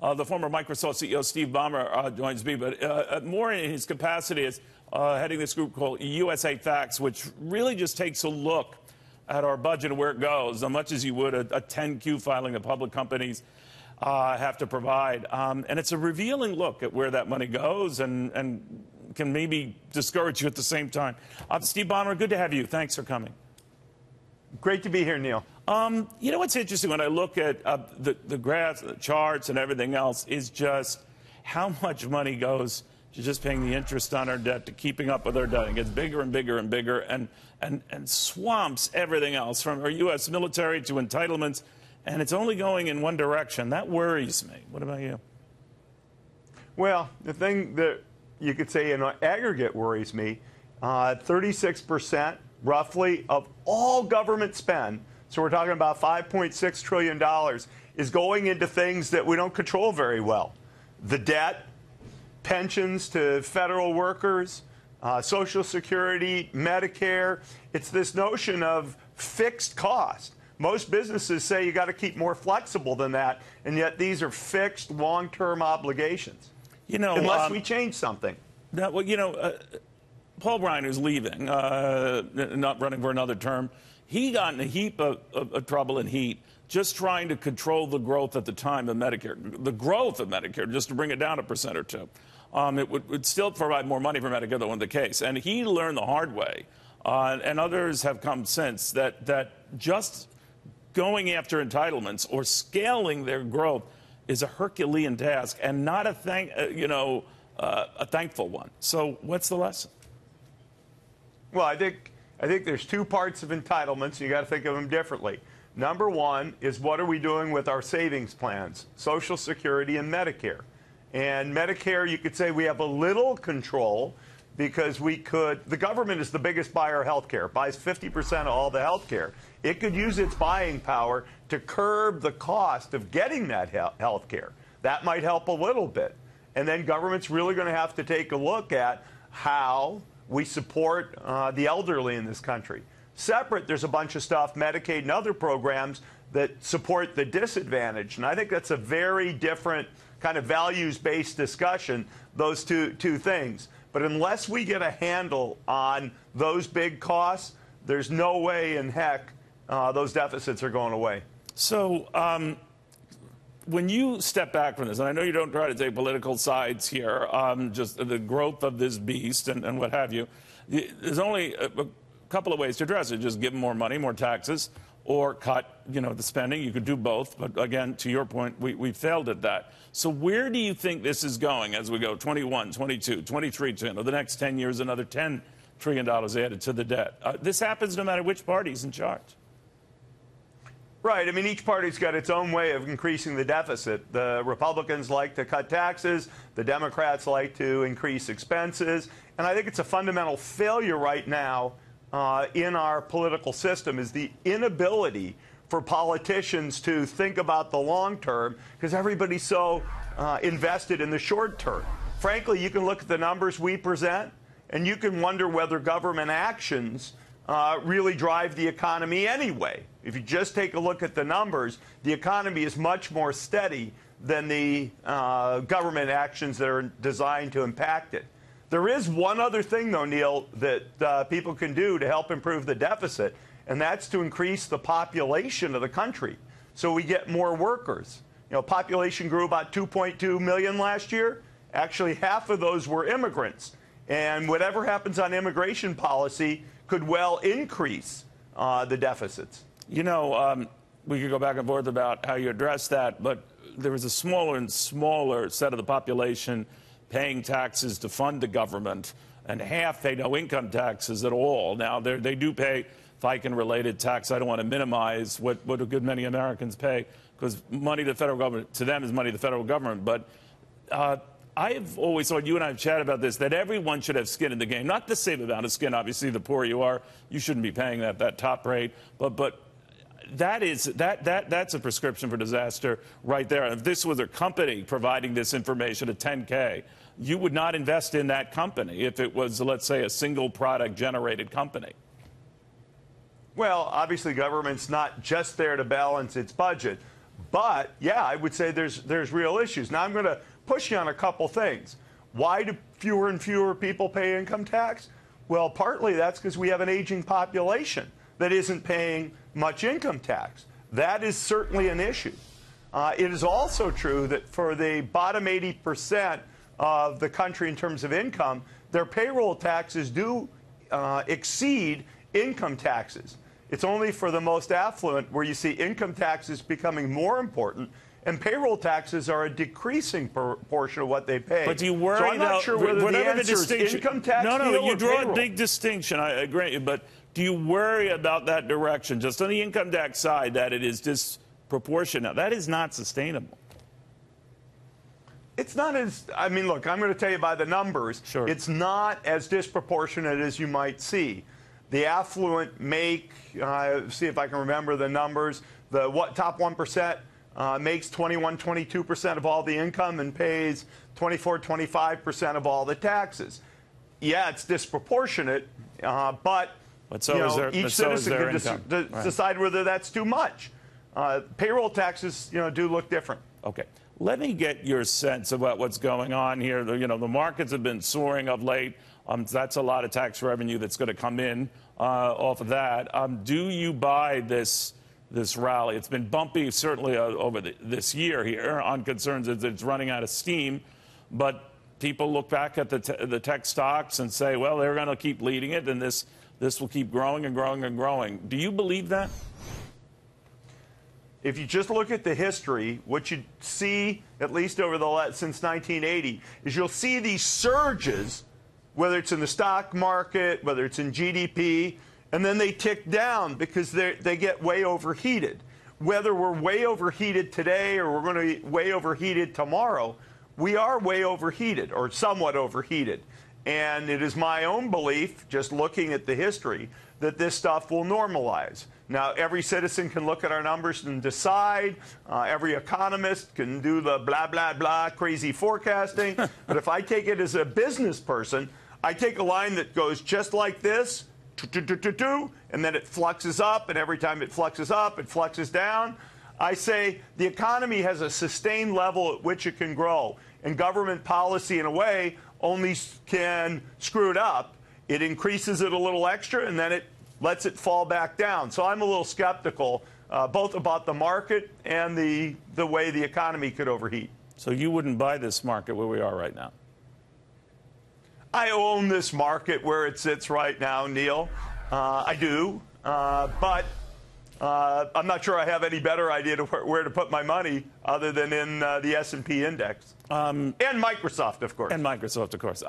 The former Microsoft CEO Steve Ballmer joins me, but more in his capacity as heading this group called USA Facts, which really just takes a look at our budget and where it goes, as much as you would a 10Q filing that public companies have to provide. And it's a revealing look at where that money goes and can maybe discourage you at the same time. Steve Ballmer, good to have you. Thanks for coming. Great to be here, Neil. You know what's interesting when I look at the graphs, the charts, and everything else is just how much money goes to just paying the interest on our debt, to keeping up with our debt. It gets bigger and bigger and bigger and swamps everything else, from our U.S. military to entitlements, and it's only going in one direction. That worries me. What about you? Well, the thing that you could say in aggregate worries me, 36% roughly of all government spend, so we're talking about $5.6 trillion, is going into things that we don't control very well. The debt, pensions to federal workers, Social Security, Medicare. It's this notion of fixed cost. Most businesses say you got to keep more flexible than that, and yet these are fixed long-term obligations. You know, unless we change something. Well, you know, Paul Ryan, who's leaving, not running for another term, he got in a heap of trouble and heat just trying to control the growth at the time of Medicare, the growth of Medicare, just to bring it down 1% or 2%. It would still provide more money for Medicare than was the case. And he learned the hard way, and others have come since, that just going after entitlements or scaling their growth is a Herculean task and not a thankful one. So what's the lesson? Well, I think there's two parts of entitlements. You got to think of them differently. Number one is, what are we doing with our savings plans, Social Security and Medicare? And Medicare, you could say we have a little control because the government is the biggest buyer of health care, buys 50% of all the health care. It could use its buying power to curb the cost of getting that health care. That might help a little bit. And then government's really going to have to take a look at how we support the elderly in this country. Separate, there's a bunch of stuff, Medicaid and other programs, that support the disadvantaged. And I think that's a very different kind of values-based discussion, those two things. But unless we get a handle on those big costs, there's no way in heck those deficits are going away. So when you step back from this, and I know you don't try to take political sides here, just the growth of this beast and what have you, there's only a couple of ways to address it. Just give them more money, more taxes, or cut, the spending. You could do both. But again, to your point, we failed at that. So where do you think this is going as we go 21, 22, 23, the next 10 years, another $10 trillion added to the debt? This happens no matter which party's in charge. Right. I mean, each party's got its own way of increasing the deficit. The Republicans like to cut taxes. The Democrats like to increase expenses. And I think it's a fundamental failure right now in our political system is the inability for politicians to think about the long term because everybody's so invested in the short term. Frankly, you can look at the numbers we present, and you can wonder whether government actions really drive the economy anyway. If you just take a look at the numbers, the economy is much more steady than the government actions that are designed to impact it. There is one other thing, though, Neil, that people can do to help improve the deficit, and that's to increase the population of the country so we get more workers. Population grew about 2.2 million last year. Actually, half of those were immigrants. And whatever happens on immigration policy could well increase the deficits. We could go back and forth about how you address that, but there is a smaller and smaller set of the population paying taxes to fund the government, and half pay no income taxes at all. Now, they do pay FICA-related tax. I don't want to minimize what a good many Americans pay, because money to the federal government, to them, is money to the federal government. But I have always thought, you and I have chatted about this, that everyone should have skin in the game. Not the same amount of skin, obviously. The poorer you are, you shouldn't be paying that top rate. But that's a prescription for disaster right there. If this was a company providing this information at 10K, you would not invest in that company if it was, let's say, a single product generated company. Well, obviously, government's not just there to balance its budget, But yeah, I would say there's real issues. Now I'm going to push you on a couple things. Why do fewer and fewer people pay income tax? Well, partly that's because we have an aging population that isn't paying much income tax. That is certainly an issue. It is also true that for the bottom 80% of the country in terms of income, their payroll taxes do exceed income taxes. It's only for the most affluent where you see income taxes becoming more important, and payroll taxes are a decreasing portion of what they pay. But do you worry so I'm not sure whether the answer is income tax No, you draw payroll. a big distinction, I agree, but do you worry about that direction, just on the income tax side, that it is disproportionate? That is not sustainable. It's not as, I mean, look, I'm going to tell you by the numbers. Sure. It's not as disproportionate as you might see. The affluent make, see if I can remember the numbers, the top 1% makes 21, 22% of all the income and pays 24, 25% of all the taxes. Yeah, it's disproportionate, but so each citizen can decide whether that's too much. Payroll taxes, do look different. Okay. Let me get your sense about what's going on here. The markets have been soaring of late. That's a lot of tax revenue that's going to come in off of that. Do you buy this rally? It's been bumpy, certainly over this year here, on concerns that it's running out of steam. But people look back at the tech stocks and say, well, they're going to keep leading it, and this will keep growing and growing and growing. Do you believe that? If you just look at the history, what you see, at least over since 1980, is you'll see these surges, whether it's in the stock market, whether it's in GDP, and then they tick down because they get way overheated. Whether we're way overheated today or we're going to be way overheated tomorrow, we are way overheated or somewhat overheated. And it is my own belief, just looking at the history, that this stuff will normalize. Now, every citizen can look at our numbers and decide. Every economist can do the blah, blah, blah, crazy forecasting. But if I take it as a business person, I take a line that goes just like this, and then it fluxes up, and every time it fluxes up, it fluxes down. I say the economy has a sustained level at which it can grow, and government policy, in a way, only can screw it up. It increases it a little extra, and then it lets it fall back down. So I'm a little skeptical, both about the market and the way the economy could overheat. So you wouldn't buy this market where we are right now? I own this market where it sits right now, Neil. I do, but I'm not sure I have any better idea to where to put my money other than in the S&P index. And Microsoft, of course. And Microsoft, of course.